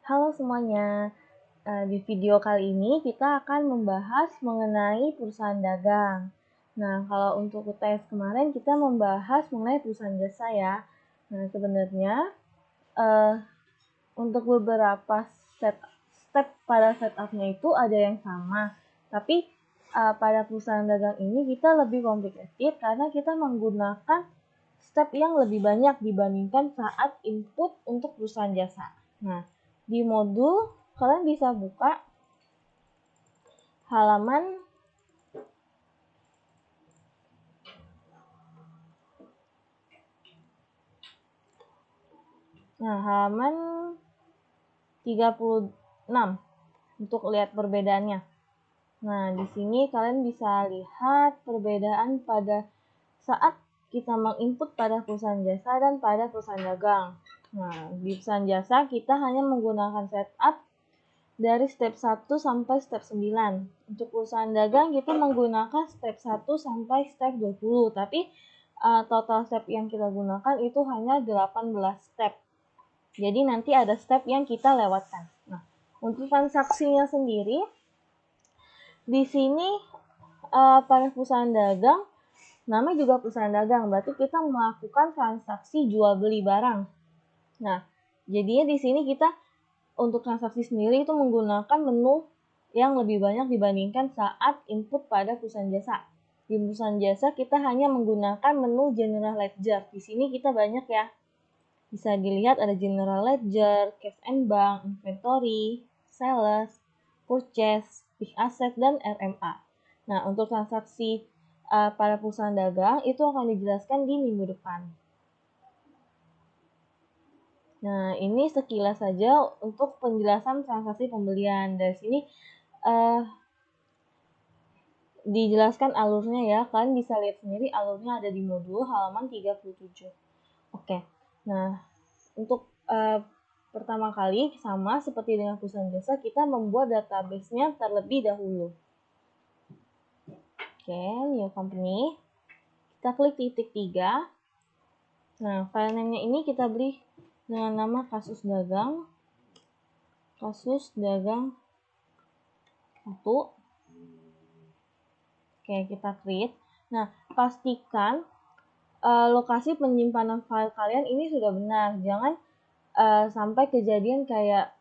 Halo semuanya, di video kali ini kita akan membahas mengenai perusahaan dagang. Nah, kalau untuk UTS kemarin kita membahas mengenai perusahaan jasa ya. Nah, sebenarnya untuk beberapa step pada setupnya itu ada yang sama, tapi pada perusahaan dagang ini kita lebih komplikated karena kita menggunakan step yang lebih banyak dibandingkan saat input untuk perusahaan jasa. Nah, di modul kalian bisa buka halaman halaman 36 untuk lihat perbedaannya. Nah, di sini kalian bisa lihat perbedaan pada saat kita menginput pada perusahaan jasa dan pada perusahaan dagang. Nah, di perusahaan jasa kita hanya menggunakan setup dari step 1 sampai step 9. Untuk perusahaan dagang kita menggunakan step 1 sampai step 20, tapi total step yang kita gunakan itu hanya 18 step. Jadi nanti ada step yang kita lewatkan. Nah, untuk transaksinya sendiri, di sini pada perusahaan dagang, namanya juga perusahaan dagang, berarti kita melakukan transaksi jual beli barang. Nah, jadinya di sini kita untuk transaksi sendiri itu menggunakan menu yang lebih banyak dibandingkan saat input pada perusahaan jasa. Di perusahaan jasa kita hanya menggunakan menu general ledger. Di sini kita banyak ya. Bisa dilihat ada general ledger, cash and bank, inventory, sales, purchase, fixed asset, dan RMA. Nah, untuk transaksi pada perusahaan dagang itu akan dijelaskan di minggu depan. Nah, ini sekilas saja untuk penjelasan transaksi pembelian. Dari sini dijelaskan alurnya ya. Kalian bisa lihat sendiri alurnya ada di modul halaman 37. Oke. Nah, untuk pertama kali sama seperti dengan perusahaan jasa, kita membuat database-nya terlebih dahulu. Oke, new company. Kita klik titik 3. Nah, file name-nya ini kita beri dengan nama kasus dagang 1. Oke, kita create. Nah, pastikan lokasi penyimpanan file kalian ini sudah benar. Jangan sampai kejadian kayak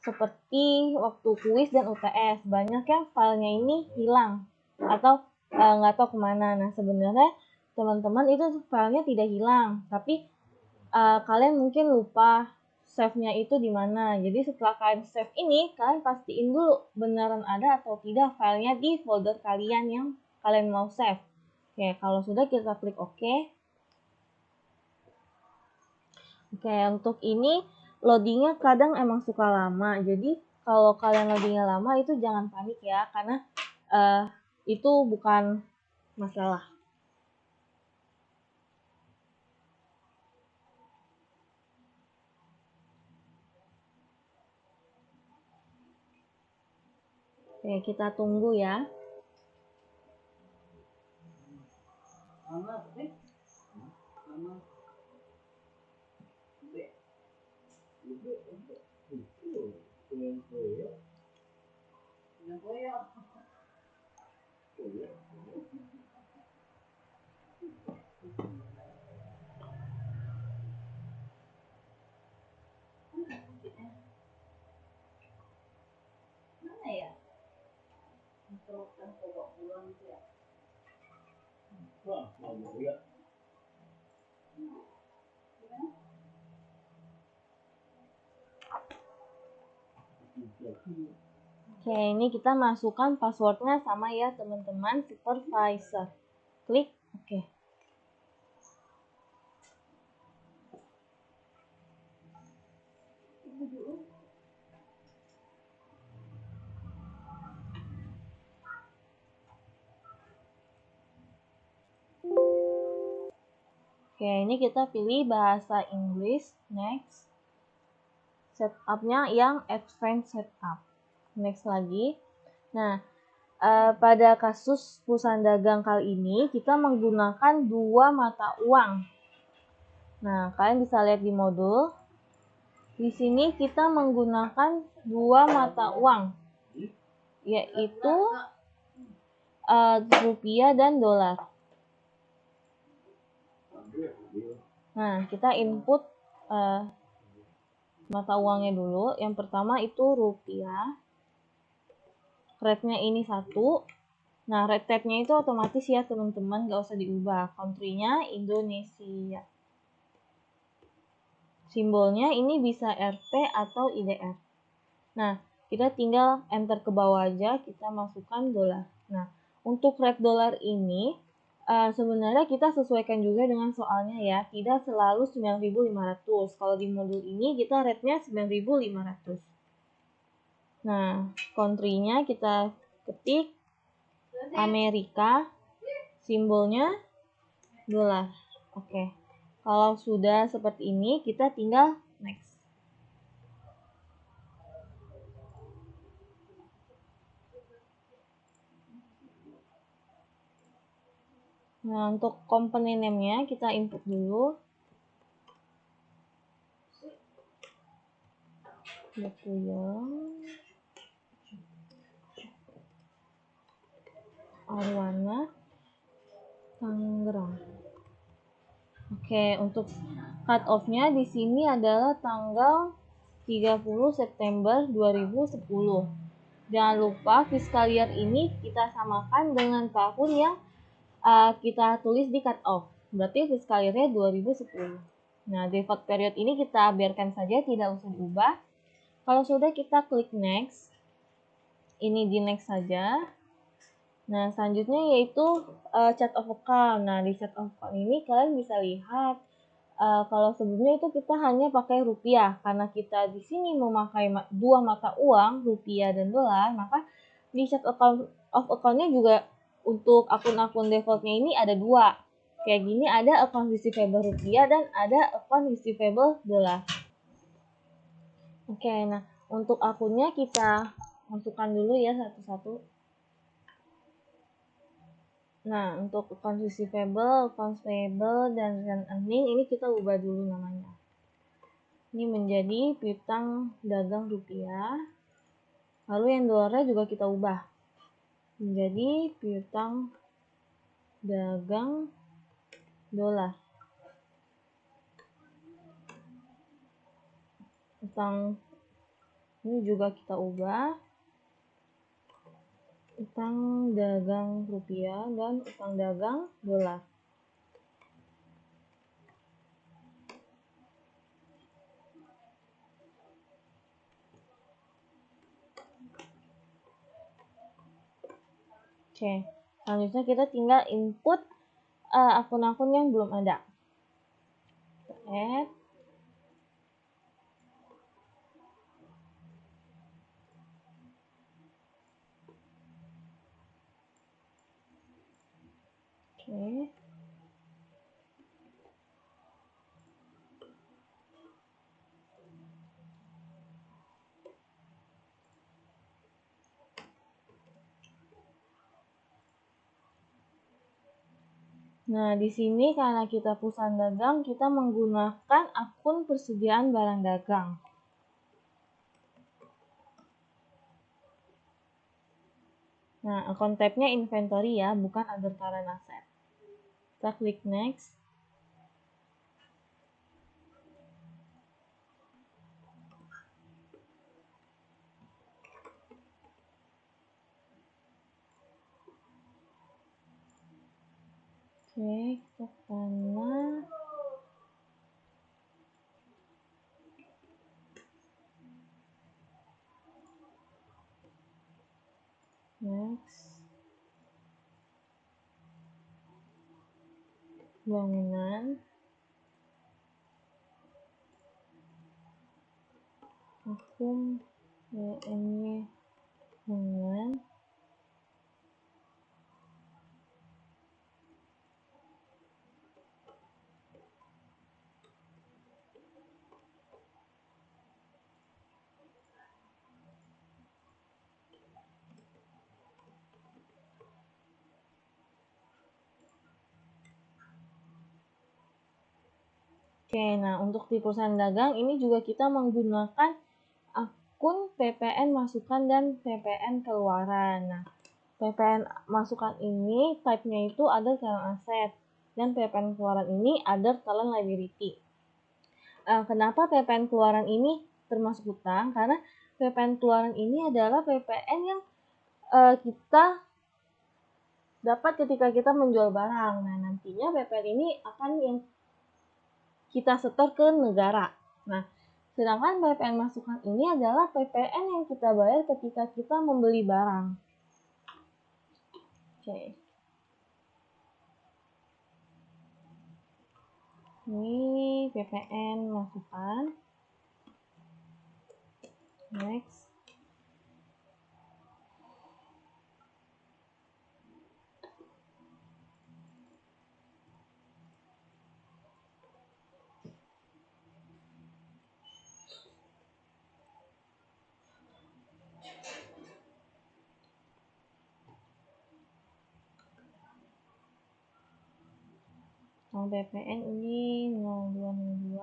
seperti waktu kuis dan UTS. Banyak yang filenya ini hilang atau nggak tahu kemana. Nah, sebenarnya teman-teman itu filenya tidak hilang, tapi kalian mungkin lupa save-nya itu di mana. Jadi setelah kalian save ini, kalian pastiin dulu beneran ada atau tidak filenya di folder kalian yang kalian mau save. Oke, kalau sudah kita klik OK. Oke, untuk ini loadingnya kadang emang suka lama. Jadi kalau kalian loadingnya lama itu jangan panik ya, karena itu bukan masalah. Oke, kita tunggu ya. Mana ya? Teruskan coba pulang ya. Wah, mau ya. Oke, ini kita masukkan passwordnya sama ya teman-teman, supervisor. Klik OK. Oke, ini kita pilih bahasa Inggris, next. Setupnya yang advanced setup. Next lagi. Nah, pada kasus perusahaan dagang kali ini kita menggunakan 2 mata uang. Nah, kalian bisa lihat di modul. Di sini kita menggunakan dua mata uang, yaitu rupiah dan dolar. Nah, kita input mata uangnya dulu. Yang pertama itu rupiah. Rate-nya ini 1. Nah, rate tab-nya itu otomatis ya teman-teman, gak usah diubah. Country-nya Indonesia. Simbolnya ini bisa Rp atau IDR. Nah, kita tinggal enter ke bawah aja, kita masukkan dolar. Nah, untuk rate dolar ini sebenarnya kita sesuaikan juga dengan soalnya ya, tidak selalu 9.500. Kalau di modul ini kita rate-nya 9.500. Nah, country-nya kita ketik Amerika, simbolnya dolar. Oke. Kalau sudah seperti ini, kita tinggal next. Nah, untuk komponen name-nya kita input dulu. Arwana Tangerang. Oke, untuk cut off-nya di sini adalah tanggal 30 September 2010. Jangan lupa fiscal year ini kita samakan dengan tahun yang kita tulis di cut off. Berarti fiscal year-nya 2010. Nah, default period ini kita biarkan saja, tidak usah diubah. Kalau sudah, kita klik next. Ini di next saja. Nah, selanjutnya yaitu chart of account. Nah, di chart of account ini kalian bisa lihat kalau sebelumnya itu kita hanya pakai rupiah. Karena kita di sini memakai dua mata uang, rupiah dan dolar, maka di chart of account-nya juga untuk akun-akun defaultnya ini ada dua. Kayak gini, ada account receivable rupiah dan ada account receivable dolar. Oke, nah untuk akunnya kita masukkan dulu ya satu-satu. Nah, untuk account receivable, account payable, dan earning ini kita ubah dulu namanya. Ini menjadi piutang dagang rupiah. Lalu yang dolarnya juga kita ubah menjadi piutang dagang dolar. Utang ini juga kita ubah utang dagang rupiah dan utang dagang dolar. Oke, selanjutnya kita tinggal input akun-akun yang belum ada. Add. Oke. Nah, di sini karena kita perusahaan dagang, kita menggunakan akun persediaan barang dagang. Nah, akun tab-nya inventory ya, bukan other current asset. Kita klik next. Oke, kita tanah. Next. Bangunan. Akun WM-nya bangunan. Oke, nah untuk di perusahaan dagang ini juga kita menggunakan akun PPN masukan dan PPN keluaran. Nah, PPN masukan ini type-nya itu ada current asset dan PPN keluaran ini ada current liability. Kenapa PPN keluaran ini termasuk hutang? Karena PPN keluaran ini adalah PPN yang kita dapat ketika kita menjual barang. Nah, nantinya PPN ini akan yang kita setor ke negara. Nah, sedangkan PPN masukan ini adalah PPN yang kita bayar ketika kita membeli barang. Oke. Ini PPN masukan. Next. Yang PPN ini 0202.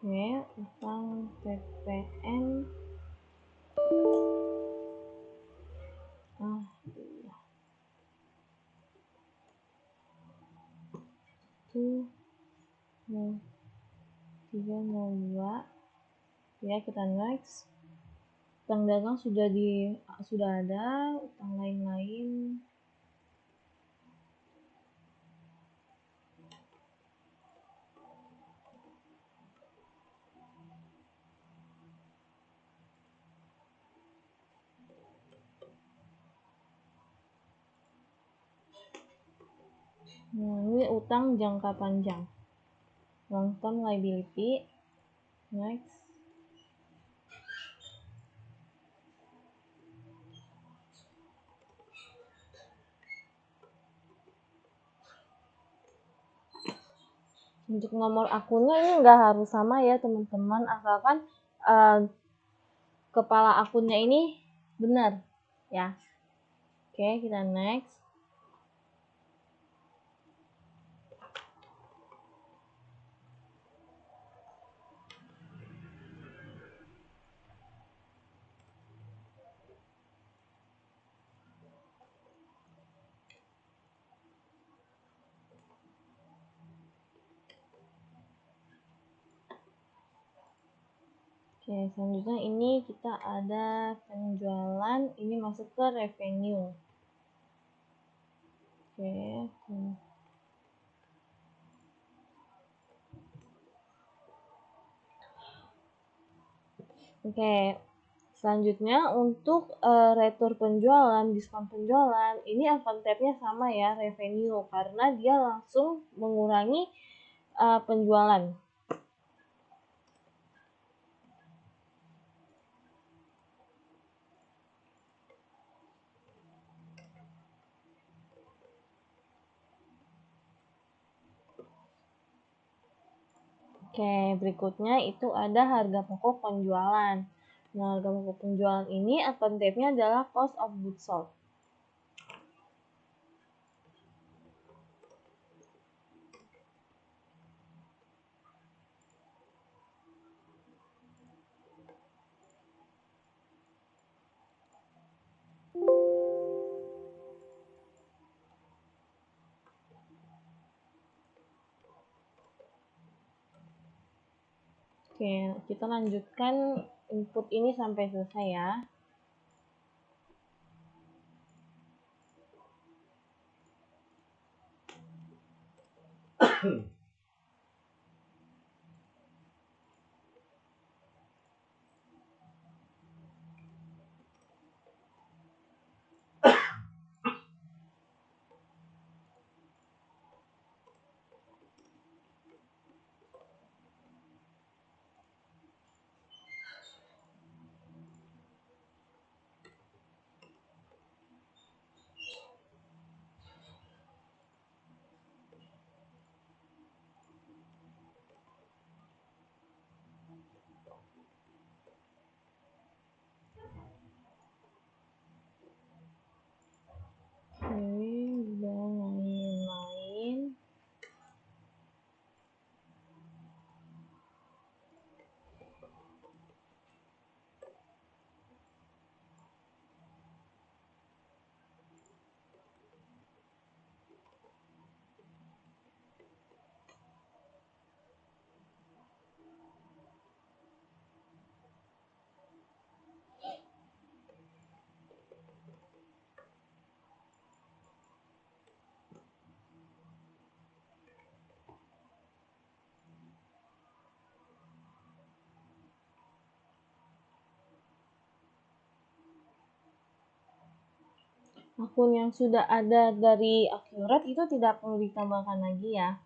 Oke, utang PPN itu 0302 ya, kita next. Utang dagang sudah ada, utang lain-lain ini utang jangka panjang, long term liability. Next. Untuk nomor akunnya ini nggak harus sama ya teman-teman, asalkan kepala akunnya ini benar ya. Oke, kita next. Oke, selanjutnya ini kita ada penjualan, ini masuk ke revenue. Oke, selanjutnya untuk retur penjualan, diskon penjualan, ini account tab-nya sama ya, revenue, karena dia langsung mengurangi penjualan. Oke, berikutnya itu ada harga pokok penjualan. Nah, harga pokok penjualan ini account tab-nya adalah cost of goods sold. Oke, kita lanjutkan input ini sampai selesai ya. akun yang sudah ada dari Accurate itu tidak perlu ditambahkan lagi ya.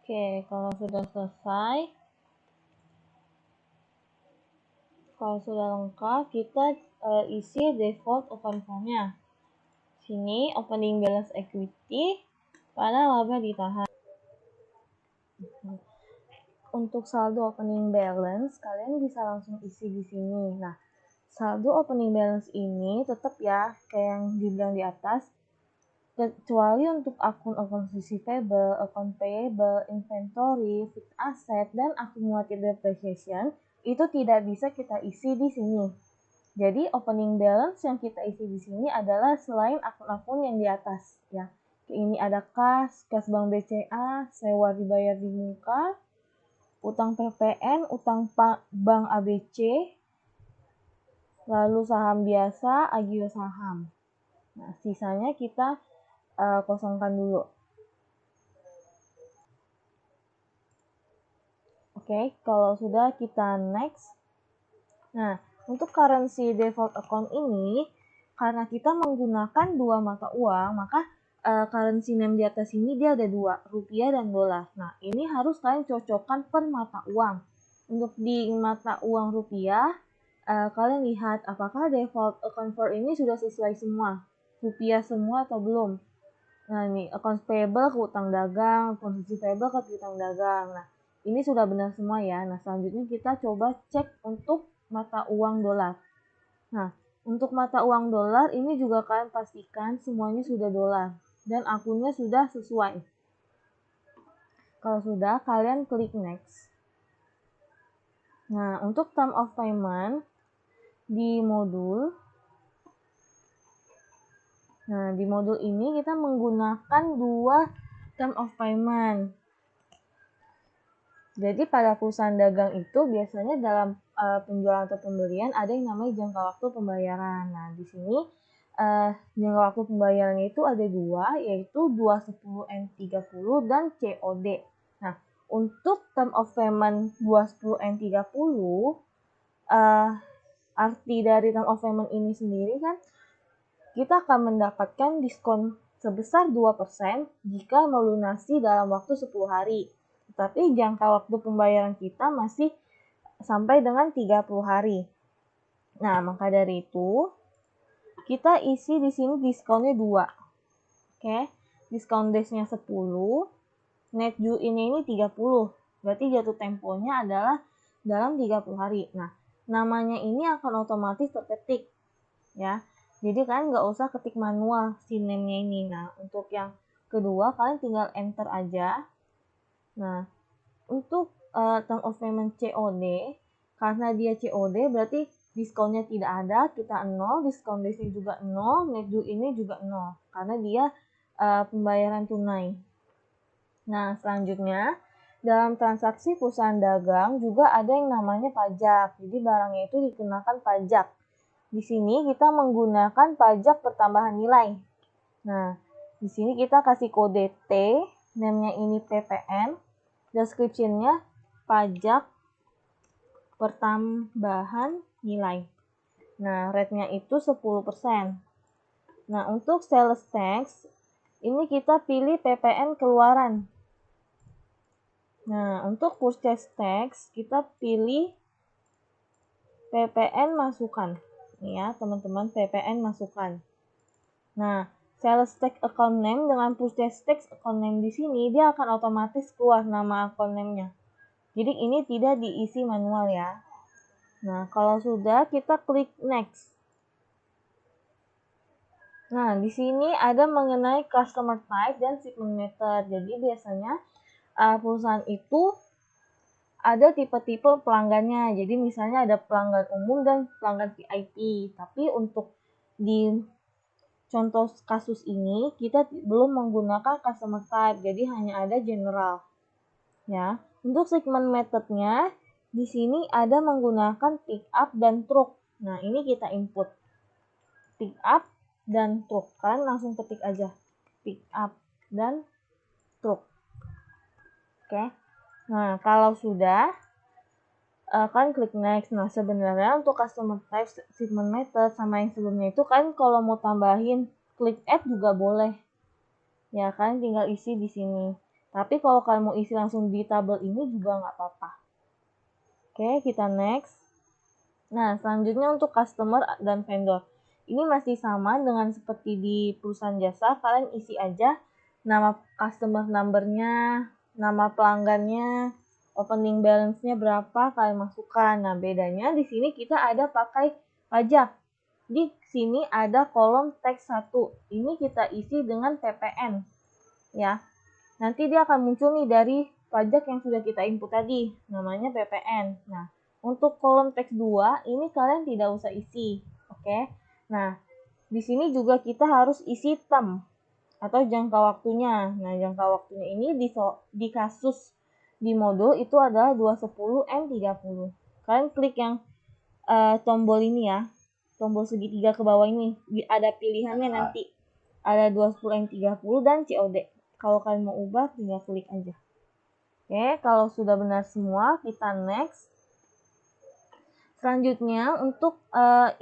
Oke, kalau sudah selesai, kalau sudah lengkap, kita isi default account form-nya. Sini opening balance equity pada laba ditahan. Untuk saldo opening balance, kalian bisa langsung isi di sini. Nah, saldo opening balance ini tetap ya, kayak yang dibilang di atas, kecuali untuk akun accounts receivable, account payable, inventory, fixed asset, dan accumulated depreciation, itu tidak bisa kita isi di sini. Jadi opening balance yang kita isi di sini adalah selain akun-akun yang di atas ya. Ini ada kas bank BCA, sewa dibayar di muka, utang PPN, utang bank ABC, lalu saham biasa, agio saham. Nah, sisanya kita kosongkan dulu. Oke, kalau sudah kita next. Nah, untuk currency default account ini, karena kita menggunakan dua mata uang, maka currency name di atas ini dia ada dua, rupiah dan dolar. Nah, ini harus kalian cocokkan per mata uang. Untuk di mata uang rupiah, kalian lihat apakah default account for ini sudah sesuai semua, rupiah semua atau belum. Nah, ini account payable ke utang dagang, account receivable ke utang dagang. Nah, ini sudah benar semua ya. Nah, selanjutnya kita coba cek untuk mata uang dolar. Nah, untuk mata uang dolar ini juga kalian pastikan semuanya sudah dolar dan akunnya sudah sesuai. Kalau sudah, kalian klik next. Nah, untuk term of payment di modul, nah di modul ini kita menggunakan dua term of payment. Jadi pada perusahaan dagang itu biasanya dalam penjualan atau pembelian ada yang namanya jangka waktu pembayaran. Nah, di sini jangka waktu pembayarannya itu ada dua, yaitu 210 N30 dan COD. Nah, untuk term of payment 210 N30, arti dari term of payment ini sendiri kan, kita akan mendapatkan diskon sebesar 2% jika melunasi dalam waktu 10 hari. Tapi jangka waktu pembayaran kita masih sampai dengan 30 hari. Nah, maka dari itu kita isi di sini diskonnya 2. Oke, diskon days-nya 10, net due in-nya ini 30. Berarti jatuh temponya adalah dalam 30 hari. Nah, namanya ini akan otomatis terketik ya. Jadi kalian nggak usah ketik manual si name-nya ini. Nah, untuk yang kedua kalian tinggal enter aja. Nah, untuk term of payment COD, karena dia COD berarti diskonnya tidak ada, kita 0, diskon days-nya juga 0, net due ini juga 0, karena dia pembayaran tunai. Nah, selanjutnya, dalam transaksi perusahaan dagang juga ada yang namanya pajak, jadi barangnya itu dikenakan pajak. Di sini kita menggunakan pajak pertambahan nilai. Nah, di sini kita kasih kode T, name-nya ini PPN, description-nya pajak pertambahan nilai. Nah, rate-nya itu 10%. Nah, untuk sales tax, ini kita pilih PPN keluaran. Nah, untuk purchase tax, kita pilih PPN masukan. Ini ya, teman-teman, PPN masukan. Nah, sales tax account name dengan purchase tax account name di sini, dia akan otomatis keluar nama account name-nya. Jadi ini tidak diisi manual ya. Nah, kalau sudah kita klik next. Nah, di sini ada mengenai customer type dan shipment method. Jadi biasanya perusahaan itu ada tipe-tipe pelanggannya. Jadi misalnya ada pelanggan umum dan pelanggan VIP. Tapi untuk di contoh kasus ini kita belum menggunakan customer type, jadi hanya ada general. Ya, untuk segment methodnya di sini ada menggunakan pick up dan truck. Nah, ini kita input pick up dan truck. Kalian langsung ketik aja pick up dan truck. Oke. Nah, kalau sudah kan klik next. Nah, sebenarnya untuk customer type segment method sama yang sebelumnya itu kan kalau mau tambahin klik add juga boleh. Ya, kan tinggal isi di sini. Tapi kalau kalian mau isi langsung di tabel ini juga nggak apa-apa. Oke, kita next. Nah, selanjutnya untuk customer dan vendor. Ini masih sama dengan seperti di perusahaan jasa, kalian isi aja nama customer number-nya, nama pelanggannya, opening balance-nya berapa, kalian masukkan. Nah, bedanya di sini kita ada pakai pajak. Di sini ada kolom teks 1. Ini kita isi dengan PPN. Ya. Nanti dia akan muncul nih dari pajak yang sudah kita input tadi, namanya PPN. Nah, untuk kolom teks 2 ini kalian tidak usah isi. Oke. Nah, di sini juga kita harus isi term atau jangka waktunya. Nah, jangka waktunya ini di kasus di modul itu adalah 210 M30. Kalian klik yang tombol ini ya. Tombol segitiga ke bawah ini. Ada pilihannya nanti. Ada 210 M30 dan COD. Kalau kalian mau ubah, tinggal klik aja. Oke, kalau sudah benar semua, kita next. Selanjutnya untuk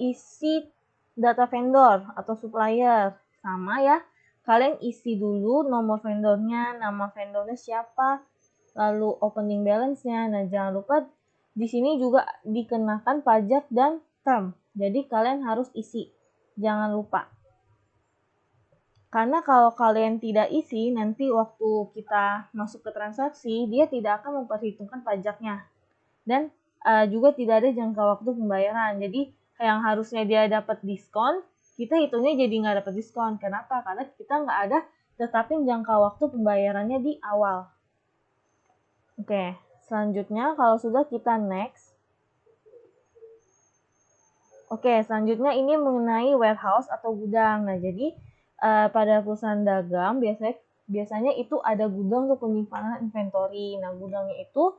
isi data vendor atau supplier, sama ya. Kalian isi dulu nomor vendornya, nama vendornya siapa, lalu opening balance-nya. Nah, jangan lupa di sini juga dikenakan pajak dan term. Jadi kalian harus isi, jangan lupa. Karena kalau kalian tidak isi, nanti waktu kita masuk ke transaksi, dia tidak akan memperhitungkan pajaknya. Dan juga tidak ada jangka waktu pembayaran. Jadi yang harusnya dia dapat diskon, kita hitungnya jadi nggak dapat diskon. Kenapa? Karena kita nggak ada tetapin jangka waktu pembayarannya di awal. Oke, selanjutnya kalau sudah kita next. Oke, selanjutnya ini mengenai warehouse atau gudang. Nah, jadi pada perusahaan dagang biasanya itu ada gudang untuk penyimpanan inventory. Nah, gudangnya itu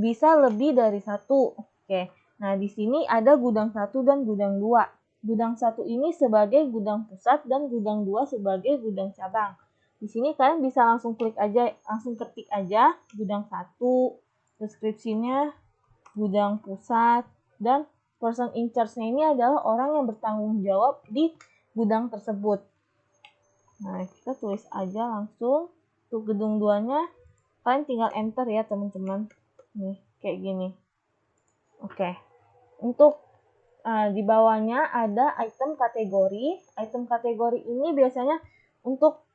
bisa lebih dari satu. Oke. Nah, di sini ada gudang 1 dan gudang 2. Gudang 1 ini sebagai gudang pusat dan gudang 2 sebagai gudang cabang. Di sini kalian bisa langsung klik aja, langsung ketik aja gudang 1, deskripsinya gudang pusat, dan person in charge-nya ini adalah orang yang bertanggung jawab di gudang tersebut. Nah, kita tulis aja langsung. Untuk gedung 2-nya, kalian tinggal enter ya teman-teman. Nih, kayak gini. Oke. Untuk di bawahnya ada item kategori. Item kategori ini biasanya untuk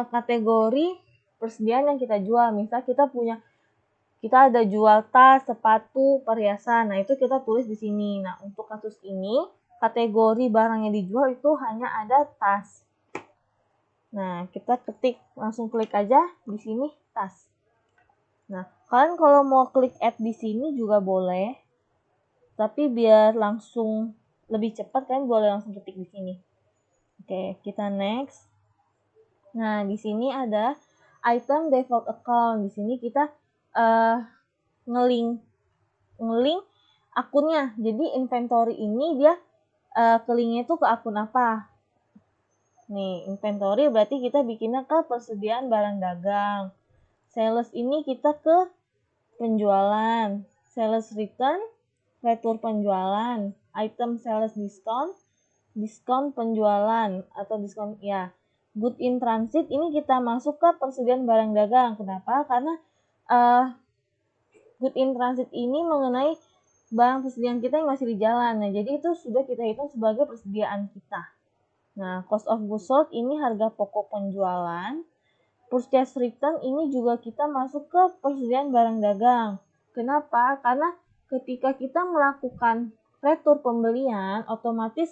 kategori persediaan yang kita jual. Misal kita ada jual tas, sepatu, perhiasan. Nah, itu kita tulis di sini. Nah, untuk kasus ini, kategori barang yang dijual itu hanya ada tas. Nah, kita ketik, langsung klik aja di sini, tas. Nah, kalian kalau mau klik add di sini juga boleh. Tapi biar langsung lebih cepat, kalian boleh langsung ketik di sini. Oke, kita next. Nah, di sini ada item default account. Di sini kita ngelink akunnya. Jadi inventory ini dia ke-linknya itu ke akun apa? Nih, inventory berarti kita bikinnya ke persediaan barang dagang. Sales ini kita ke penjualan. Sales return, retur penjualan. Item sales discount, diskon penjualan atau diskon ya. Good in transit ini kita masuk ke persediaan barang dagang. Kenapa? Karena good in transit ini mengenai barang persediaan kita yang masih di jalan. Nah, jadi itu sudah kita hitung sebagai persediaan kita. Nah, cost of goods sold ini harga pokok penjualan. Purchase return ini juga kita masuk ke persediaan barang dagang. Kenapa? Karena ketika kita melakukan retur pembelian, otomatis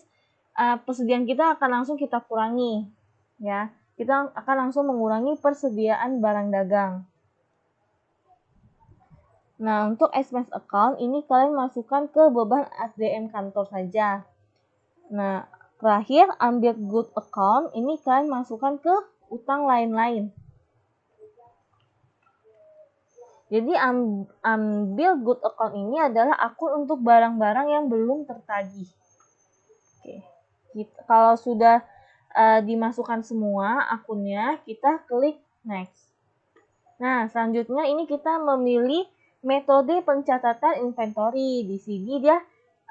persediaan kita akan langsung kita kurangi. Ya, kita akan langsung mengurangi persediaan barang dagang. Nah, untuk expense account ini kalian masukkan ke beban SDM kantor saja. Nah, terakhir ambil good account ini kalian masukkan ke utang lain-lain. Jadi ambil good account ini adalah akun untuk barang-barang yang belum tertagih. Oke. Kalau sudah dimasukkan semua akunnya, kita klik next. Nah, selanjutnya ini kita memilih metode pencatatan inventory. Di sini dia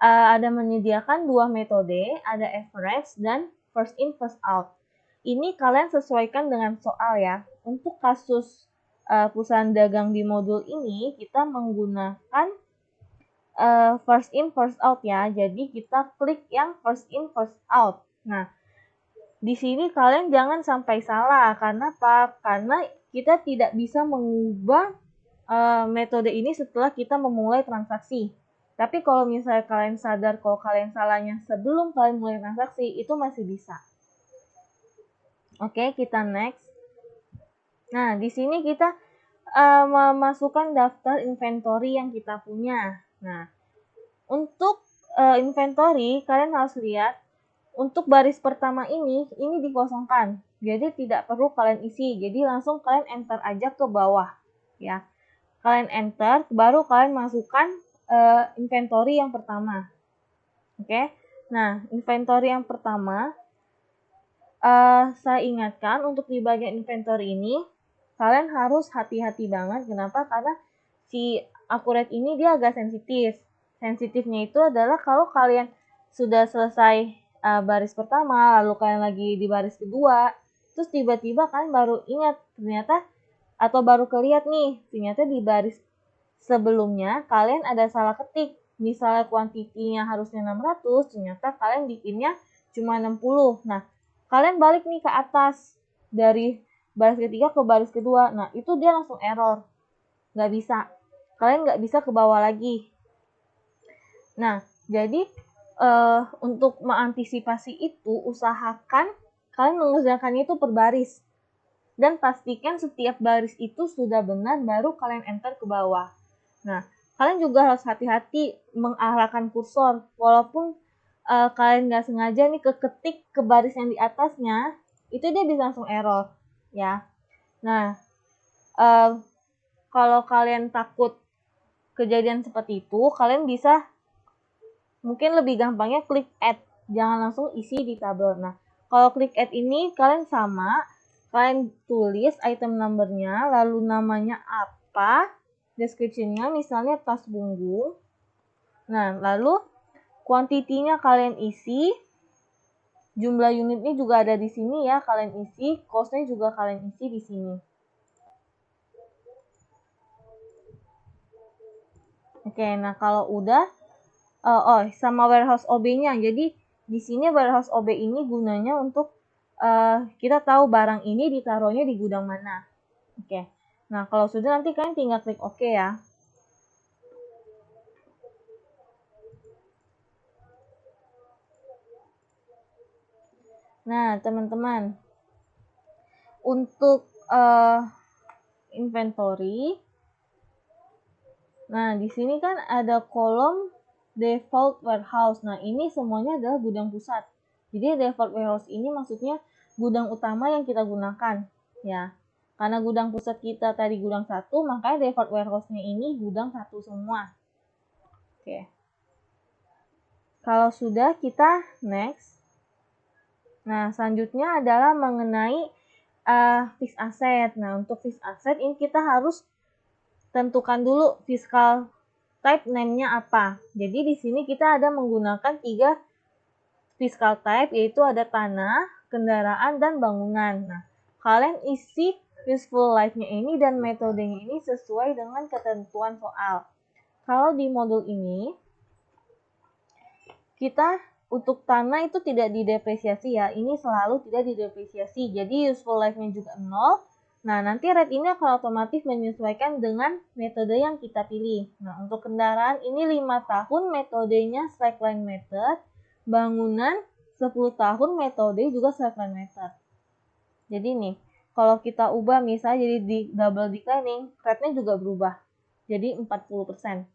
ada menyediakan dua metode, ada average dan first in first out. Ini kalian sesuaikan dengan soal ya. Untuk kasus perusahaan dagang di modul ini kita menggunakan first in first out ya. Jadi kita klik yang first in first out. Nah, di sini kalian jangan sampai salah. Karena apa? Karena kita tidak bisa mengubah metode ini setelah kita memulai transaksi. Tapi kalau misalnya kalian sadar kalau kalian salahnya sebelum kalian mulai transaksi, itu masih bisa. Oke, kita next. Nah, di sini kita memasukkan daftar inventory yang kita punya. Nah, untuk inventory, kalian harus lihat untuk baris pertama ini dikosongkan. Jadi tidak perlu kalian isi. Jadi langsung kalian enter aja ke bawah, ya. Kalian enter, baru kalian masukkan inventory yang pertama. Oke. Nah, inventory yang pertama saya ingatkan untuk di bagian inventory ini kalian harus hati-hati banget. Kenapa? Karena si akurat ini dia agak sensitif. Sensitifnya itu adalah kalau kalian sudah selesai baris pertama, lalu kalian lagi di baris kedua, terus tiba-tiba kalian baru ingat ternyata atau baru kelihat nih, ternyata di baris sebelumnya kalian ada salah ketik. Misalnya kuantitinya harusnya 600, ternyata kalian bikinnya cuma 60. Nah, kalian balik nih ke atas dari baris ketiga ke baris kedua. Nah, itu dia langsung error. Nggak bisa. Kalian nggak bisa ke bawah lagi. Nah, jadi untuk mengantisipasi itu, usahakan kalian mengerjakannya itu per baris. Dan pastikan setiap baris itu sudah benar, baru kalian enter ke bawah. Nah, kalian juga harus hati-hati mengarahkan kursor. Walaupun kalian nggak sengaja nih keketik ke baris yang di atasnya, itu dia bisa langsung error. Ya. Nah, kalau kalian takut kejadian seperti itu, kalian bisa mungkin lebih gampangnya klik add, jangan langsung isi di tabel. Nah, kalau klik add ini kalian sama, kalian tulis item numbernya, lalu namanya apa, description-nya misalnya tas punggung. Nah, lalu kuantitinya kalian isi, jumlah unitnya juga ada di sini ya, kalian isi, cost-nya juga kalian isi di sini. Oke, nah kalau udah, sama warehouse OB-nya. Jadi di sini warehouse OB ini gunanya untuk kita tahu barang ini ditaruhnya di gudang mana. Oke, nah kalau sudah nanti kalian tinggal klik OK ya. Nah, teman-teman, untuk inventory, nah di sini kan ada kolom default warehouse. Nah, ini semuanya adalah gudang pusat. Jadi default warehouse ini maksudnya gudang utama yang kita gunakan, ya. Karena gudang pusat kita tadi gudang 1, makanya default warehouse-nya ini gudang 1 semua. Oke. Kalau sudah, kita next. Nah, selanjutnya adalah mengenai fixed asset. Nah, untuk fixed asset ini kita harus tentukan dulu fiscal type name-nya apa. Jadi di sini kita ada menggunakan 3 fiscal type, yaitu ada tanah, kendaraan, dan bangunan. Nah, kalian isi useful life-nya ini dan metodenya ini sesuai dengan ketentuan soal. Kalau di modul ini, kita untuk tanah itu tidak didepresiasi ya, ini selalu tidak didepresiasi, jadi useful life-nya juga 0. Nah, nanti rate ini akan otomatis menyesuaikan dengan metode yang kita pilih. Nah, untuk kendaraan ini 5 tahun metodenya slackline method, bangunan 10 tahun metode juga slackline method. Jadi nih, kalau kita ubah misalnya jadi di double declining, rate-nya juga berubah. jadi 40%.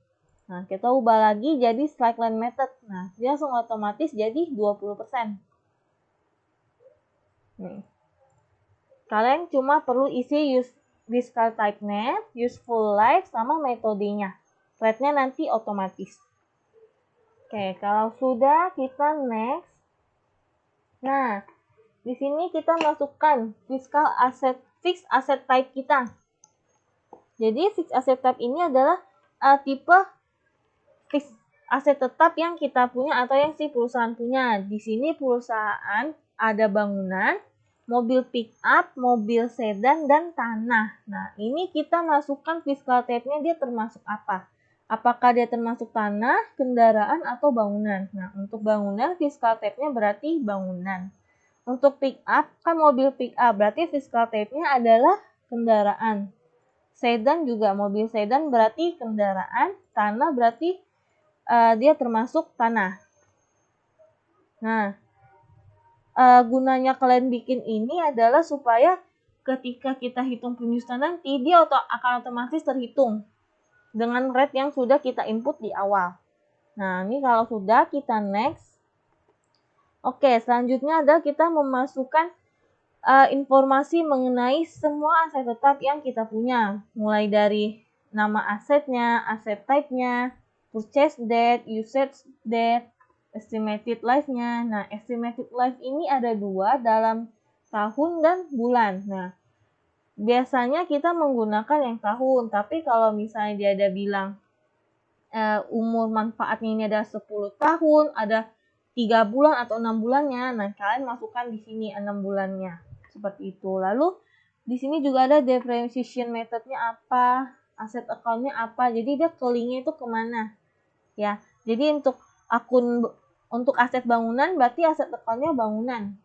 Nah, kita ubah lagi jadi slack line method. Nah, dia langsung otomatis jadi 20%. Nih. Kalian cuma perlu isi fiscal type-nya, useful life, sama metodenya. Rate-nya nanti otomatis. Oke, kalau sudah kita next. Nah, di sini kita masukkan fiscal asset, fixed asset type kita. Jadi fixed asset type ini adalah tipe fixed aset tetap yang kita punya atau yang si perusahaan punya. Di sini perusahaan ada bangunan, mobil pick up, mobil sedan, dan tanah. Nah, ini kita masukkan fiscal type-nya dia termasuk apa? Apakah dia termasuk tanah, kendaraan, atau bangunan? Nah, untuk bangunan fiscal type-nya berarti bangunan. Untuk pick up kan mobil pick up, berarti fiscal type-nya adalah kendaraan. Sedan juga mobil sedan berarti kendaraan, tanah berarti dia termasuk tanah. Nah, gunanya kalian bikin ini adalah supaya ketika kita hitung penyusutan nanti, dia akan otomatis terhitung dengan rate yang sudah kita input di awal. Nah, ini kalau sudah, kita next. Oke, selanjutnya adalah kita memasukkan informasi mengenai semua aset tetap yang kita punya. Mulai dari nama asetnya, aset type-nya, purchase date, usage date, estimated life-nya. Nah, estimated life ini ada 2 dalam tahun dan bulan. Nah, biasanya kita menggunakan yang tahun, tapi kalau misalnya dia ada bilang umur manfaatnya ini ada 10 tahun, ada 3 bulan atau 6 bulannya, nah kalian masukkan di sini 6 bulannya. Seperti itu. Lalu di sini juga ada depreciation methodnya apa, aset account-nya apa, jadi dia ke-link-nya itu kemana. Ya, jadi untuk aset bangunan berarti aset account-nya bangunan.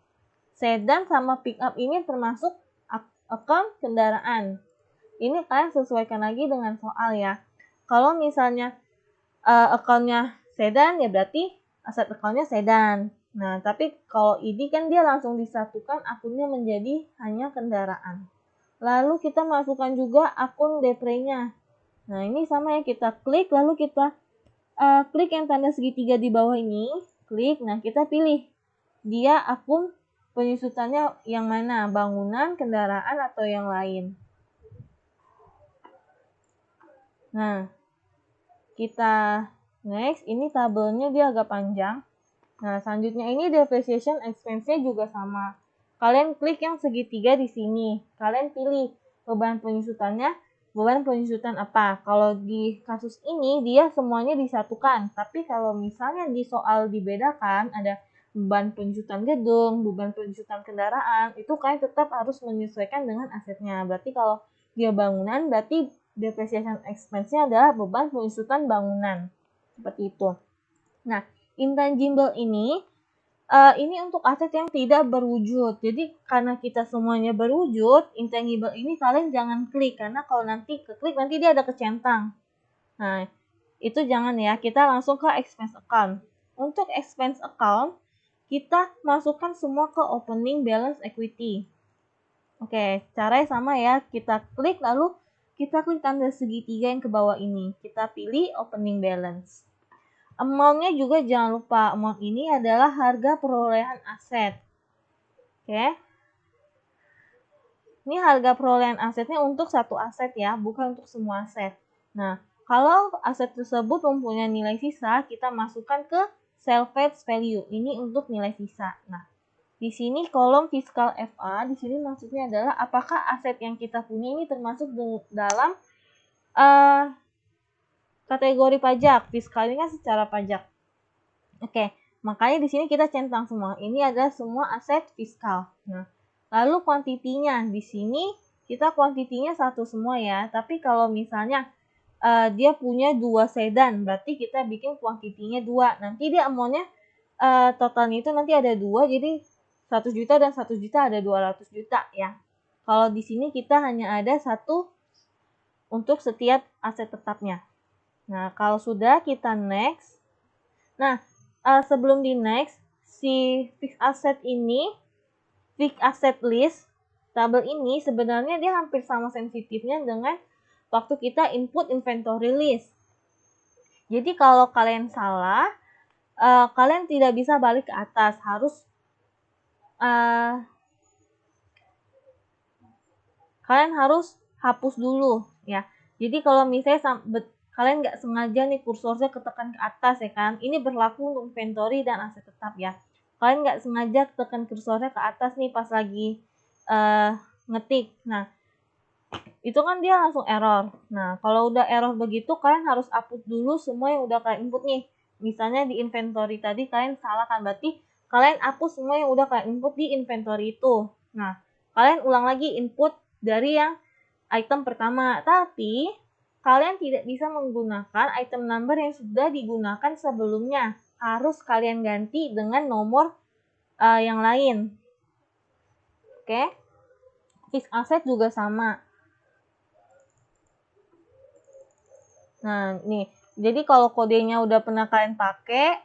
Sedan sama pick up ini termasuk account kendaraan. Ini kalian sesuaikan lagi dengan soal ya. Kalau misalnya account-nya sedan ya berarti aset account-nya sedan. Nah, tapi kalau ini kan dia langsung disatukan akunnya menjadi hanya kendaraan. Lalu kita masukkan juga akun depre-nya. Nah, ini sama ya, kita klik lalu kita klik yang tanda segitiga di bawah ini, klik. Nah, kita pilih dia akun penyusutannya yang mana, bangunan, kendaraan, atau yang lain. Nah, kita next. Ini tabelnya dia agak panjang. Nah, selanjutnya ini depreciation expense-nya juga sama. Kalian klik yang segitiga di sini. Kalian pilih beban penyusutannya, beban penyusutan apa. Kalau di kasus ini dia semuanya disatukan. Tapi kalau misalnya di soal dibedakan, ada beban penyusutan gedung, beban penyusutan kendaraan, itu kalian tetap harus menyesuaikan dengan asetnya. Berarti kalau dia bangunan, berarti depreciation expense-nya adalah beban penyusutan bangunan. Seperti itu. Nah, intangible ini untuk aset yang tidak berwujud. Jadi karena kita semuanya berwujud, intangible ini kalian jangan klik, karena kalau nanti keklik nanti dia ada kecentang. Nah, itu jangan ya, kita langsung ke expense account. Untuk expense account, kita masukkan semua ke opening balance equity. Oke, caranya sama ya, kita klik lalu kita klik tanda segitiga yang ke bawah ini. Kita pilih opening balance. Amount-nya juga jangan lupa, amount ini adalah harga perolehan aset. Oke. Ini harga perolehan asetnya untuk satu aset ya, bukan untuk semua aset. Nah, kalau aset tersebut mempunyai nilai sisa, kita masukkan ke salvage value. Ini untuk nilai sisa. Nah, di sini kolom fiscal FA, di sini maksudnya adalah apakah aset yang kita punya ini termasuk dalam kategori pajak. Fiskal ini kan secara pajak. Oke, makanya di sini kita centang semua. Ini adalah semua aset fiskal. Nah, lalu kuantitinya di sini kita kuantitinya satu semua ya. Tapi kalau misalnya dia punya 2 sedan, berarti kita bikin kuantitinya 2. Nanti dia amount-nya totalnya itu nanti ada 2, jadi 100 juta dan 100 juta ada 200 juta ya. Kalau di sini kita hanya ada 1 untuk setiap aset tetapnya. Nah, kalau sudah kita next. Nah, sebelum di next, si fixed asset ini, fixed asset list, tabel ini sebenarnya dia hampir sama sensitifnya dengan waktu kita input inventory list. Jadi kalau kalian salah, kalian tidak bisa balik ke atas, kalian harus hapus dulu ya. Jadi kalau misalnya kalian nggak sengaja nih kursornya ketekan ke atas ya kan, ini berlaku untuk inventory dan aset tetap ya. Kalian nggak sengaja tekan kursornya ke atas nih pas lagi ngetik, nah itu kan dia langsung error. Nah kalau udah error begitu, kalian harus hapus dulu semua yang udah kalian input nih. Misalnya di inventory tadi kalian salah kan, berarti kalian hapus semua yang udah kalian input di inventory itu. Nah kalian ulang lagi input dari yang item pertama, tapi kalian tidak bisa menggunakan item number yang sudah digunakan sebelumnya. Harus kalian ganti dengan nomor yang lain. Oke. Fixed asset juga sama. Nah, nih. Jadi kalau kodenya udah pernah kalian pakai,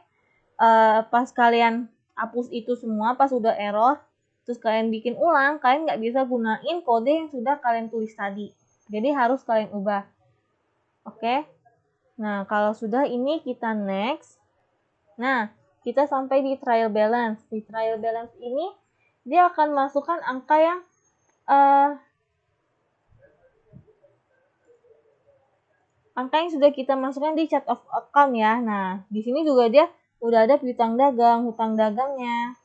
pas kalian hapus itu semua, pas udah error, terus kalian bikin ulang, kalian nggak bisa gunain kode yang sudah kalian tulis tadi. Jadi harus kalian ubah. Oke. Nah, kalau sudah ini kita next. Nah, kita sampai di trial balance. Di trial balance ini, dia akan masukkan angka yang sudah kita masukkan di chart of account ya. Nah, di sini juga dia udah ada piutang dagang, hutang dagangnya,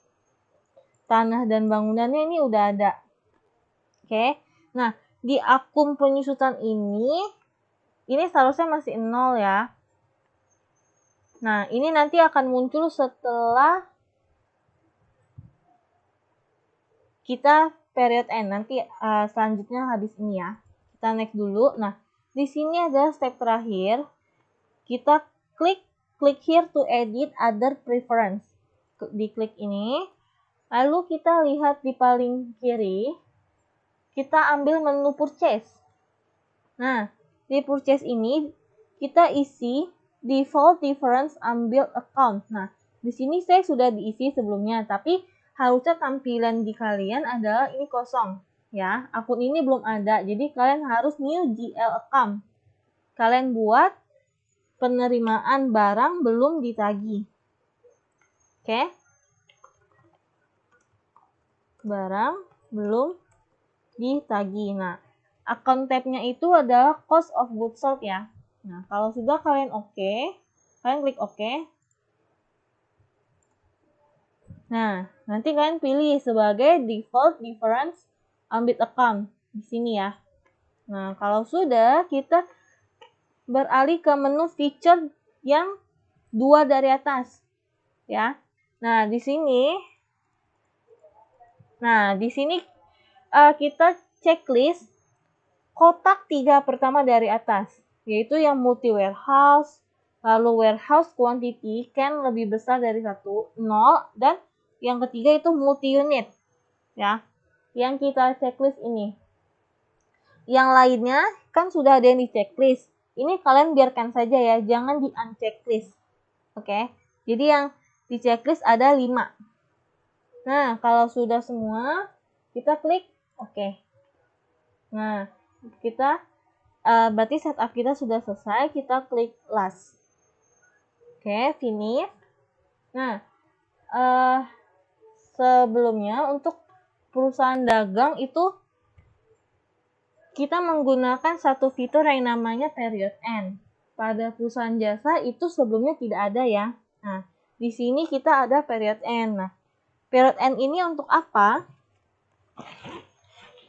tanah dan bangunannya ini udah ada. Oke. Nah, di akun penyusutan ini seharusnya masih 0 ya. Nah, ini nanti akan muncul setelah kita period end. Nanti selanjutnya habis ini ya. Kita next dulu. Nah, di sini ada step terakhir. Kita klik here to edit other preference. Diklik ini. Lalu kita lihat di paling kiri. Kita ambil menu purchase. Nah, di purchase ini kita isi default difference ambil account. Nah, di sini saya sudah diisi sebelumnya, tapi harusnya tampilan di kalian adalah ini kosong. Ya, akun ini belum ada, jadi kalian harus new GL account. Kalian buat penerimaan barang belum ditagih. Oke. Barang belum ditagih. Nah, account tab-nya itu adalah cost of goods sold ya. Nah, kalau sudah kalian oke, kalian klik oke. Nah, nanti kalian pilih sebagai default difference ambit account di sini ya. Nah, kalau sudah, kita beralih ke menu feature yang 2 dari atas ya. Nah, di sini kita checklist kotak 3 pertama dari atas, yaitu yang multi warehouse, lalu warehouse quantity can lebih besar dari 1, 0, dan yang ketiga itu multi unit ya, yang kita checklist ini. Yang lainnya kan sudah ada yang di checklist, ini kalian biarkan saja ya, jangan di unchecklist. Oke, jadi yang di checklist ada 5. Nah, kalau sudah semua, kita klik oke. Nah, kita berarti setup kita sudah selesai, kita klik last. Oke, finish. Nah, sebelumnya untuk perusahaan dagang itu kita menggunakan satu fitur yang namanya period end. Pada perusahaan jasa itu sebelumnya tidak ada ya. Nah, di sini kita ada period end. Nah, period end ini untuk apa?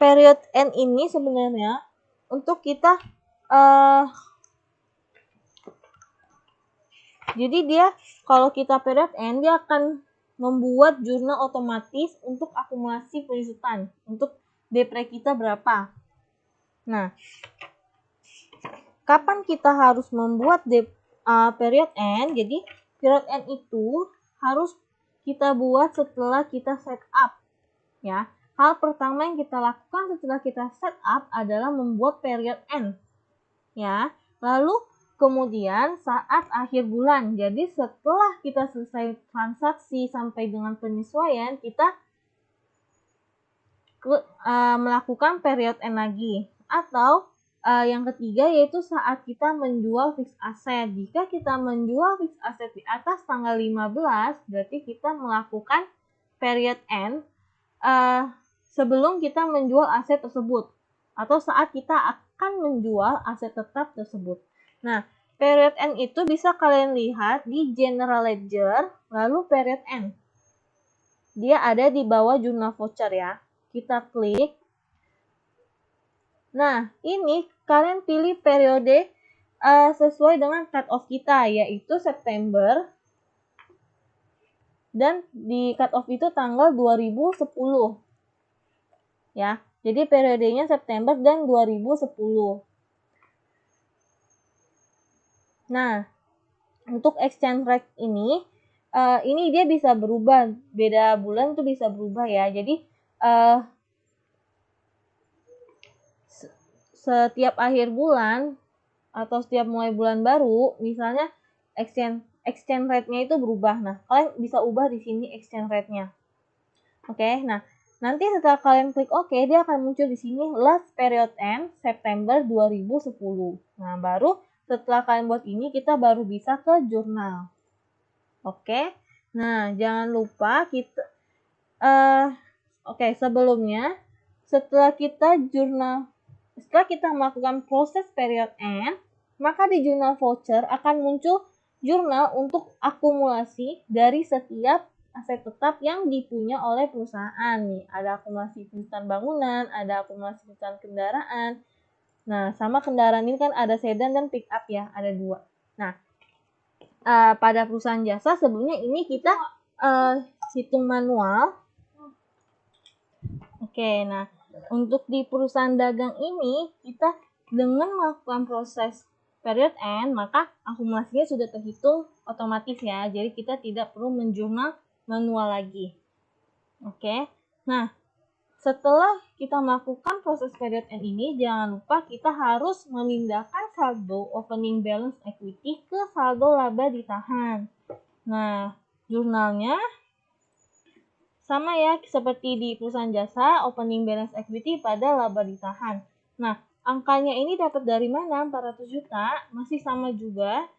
Period end ini sebenarnya untuk kita jadi dia kalau kita period end, dia akan membuat jurnal otomatis untuk akumulasi penyusutan untuk depre kita berapa. Nah, kapan kita harus membuat period end? Jadi period end itu harus kita buat setelah kita set up ya. Hal pertama yang kita lakukan setelah kita set up adalah membuat period end ya. Lalu kemudian saat akhir bulan, jadi setelah kita selesai transaksi sampai dengan penyesuaian, kita melakukan period end lagi. Atau yang ketiga yaitu saat kita menjual fixed asset. Jika kita menjual fixed asset di atas tanggal 15, berarti kita melakukan period end sebelum kita menjual aset tersebut atau saat kita akan menjual aset tetap tersebut. Nah, period end itu bisa kalian lihat di general ledger, lalu period end. Dia ada di bawah jurnal voucher ya. Kita klik. Nah, ini kalian pilih periode sesuai dengan cut off kita, yaitu September. Dan di cut off itu tanggal 2010. Ya, jadi periodenya September dan 2010. Nah, untuk exchange rate ini dia bisa berubah. Beda bulan tuh bisa berubah ya. Jadi, setiap akhir bulan atau setiap mulai bulan baru, misalnya exchange rate-nya itu berubah. Nah, kalian bisa ubah di sini exchange rate-nya. Oke, nah nanti setelah kalian klik OK, dia akan muncul di sini last period end September 2010. Nah, baru setelah kalian buat ini, kita baru bisa ke jurnal. Oke, nah jangan lupa kita sebelumnya setelah kita melakukan proses period end, maka di jurnal voucher akan muncul jurnal untuk akumulasi dari setiap aset tetap yang dipunya oleh perusahaan. Nih, ada akumulasi piutang bangunan, ada akumulasi piutang kendaraan. Nah, sama kendaraan ini kan ada sedan dan pick up ya, ada 2. Nah, pada perusahaan jasa sebelumnya ini kita hitung manual. Oke, nah untuk di perusahaan dagang ini, kita dengan melakukan proses period end, maka akumulasinya sudah terhitung otomatis ya. Jadi kita tidak perlu menjurnal manual lagi. Oke, nah setelah kita melakukan proses period end ini, jangan lupa kita harus memindahkan saldo opening balance equity ke saldo laba ditahan. Nah, jurnalnya sama ya, seperti di perusahaan jasa, opening balance equity pada laba ditahan. Nah, angkanya ini dapat dari mana? 400 juta, masih sama juga.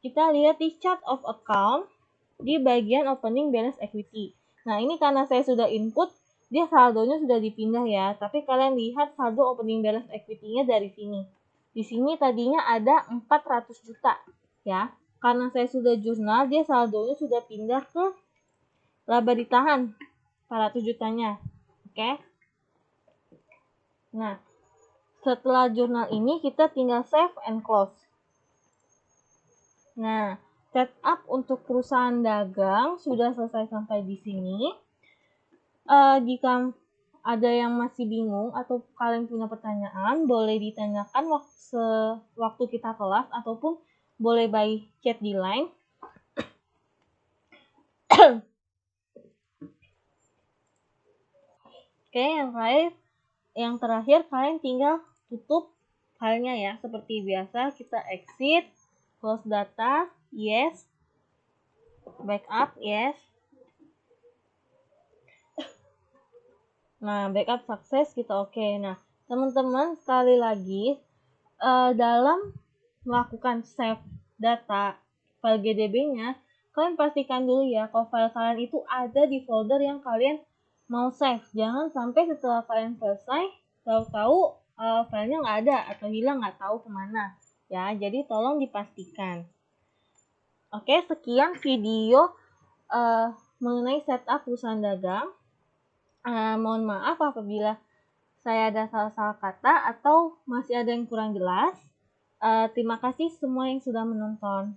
Kita lihat di chart of account di bagian opening balance equity. Nah, ini karena saya sudah input, dia saldonya sudah dipindah ya. Tapi kalian lihat saldo opening balance equity-nya dari sini. Di sini tadinya ada 400 juta ya. Karena saya sudah jurnal, dia saldonya sudah pindah ke laba ditahan 400 jutanya. Oke. Nah, setelah jurnal ini kita tinggal save and close. Nah, setup untuk perusahaan dagang sudah selesai sampai di sini. Jika ada yang masih bingung atau kalian punya pertanyaan, boleh ditanyakan waktu kita kelas ataupun boleh by chat di line. Oke, yang terakhir kalian tinggal tutup filenya ya. Seperti biasa kita exit, close data, yes, backup, yes. Nah, backup sukses, kita oke. Nah, teman-teman sekali lagi dalam melakukan save data file GDB-nya, kalian pastikan dulu ya kalau file kalian itu ada di folder yang kalian mau save. Jangan sampai setelah kalian selesai, tahu-tahu filenya nggak ada atau hilang, nggak tahu kemana. Ya, jadi tolong dipastikan. Oke, sekian video mengenai setup perusahaan dagang. Mohon maaf apabila saya ada salah-salah kata atau masih ada yang kurang jelas. Terima kasih semua yang sudah menonton.